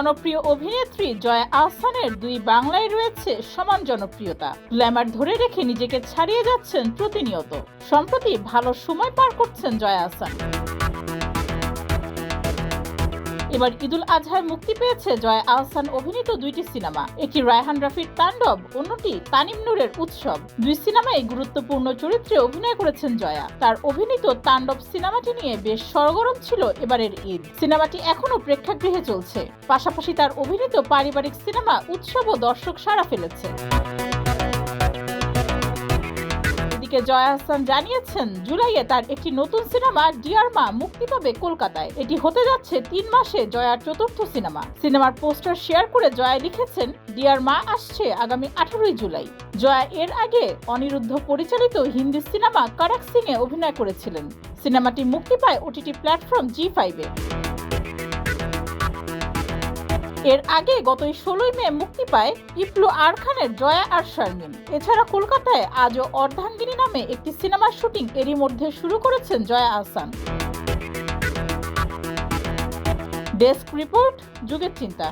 জনপ্রিয় অভিনেত্রী জয়া আহসানের দুই বাংলায় রয়েছে সমান জনপ্রিয়তা। গ্ল্যামার ধরে রেখে নিজেকে ছাড়িয়ে যাচ্ছেন প্রতিনিয়ত। সম্প্রতি ভালো সময় পার করছেন জয়া আহসান। এবার ঈদুল আজহায় মুক্তি পেয়েছে জয়া আহসান অভিনীত দুইটি সিনেমা। একটি রায়হান রাফির তাণ্ডব, অন্যটি তানিম নূরের উৎসব। দুই সিনেমায় গুরুত্বপূর্ণ চরিত্রে অভিনয় করেছেন জয়া। তার অভিনীত তাণ্ডব সিনেমাটি নিয়ে বেশ সরগরম ছিল এবারের ঈদ। সিনেমাটি এখনো প্রেক্ষাগৃহে চলছে। পাশাপাশি তার অভিনীত পারিবারিক সিনেমা উৎসবও দর্শক সাড়া ফেলেছে। জয়া আহসান জানিয়েছেন, জুলাইয়ে তার একটি নতুন সিনেমা ডিয়ার মা মুক্তি পাবে কলকাতায়। এটি হতে যাচ্ছে 3 মাসে জয়ার চতুর্থ সিনেমা। সিনেমার পোস্টার শেয়ার করে জয়া লিখেছেন, ডিয়ার মা আসছে আগামী 18 জুলাই। জয়া এর আগে অনিরুদ্ধ পরিচালিত হিন্দি সিনেমা করক সিং এ অভিনয় করেছিলেন। সিনেমাটি মুক্তি পায় ওটিটি প্ল্যাটফর্ম জি5-এ। এর আগে গত 16 মে মুক্তি পায় ইপলু আর খানের জয়া আর শারমিন। এছাড়া কলকাতায় আজও অর্ধাঙ্গিনী নামে একটি সিনেমার শুটিং এরই মধ্যে শুরু করেছেন জয়া আহসান। ডেস্ক রিপোর্ট, যুগের চিন্তা।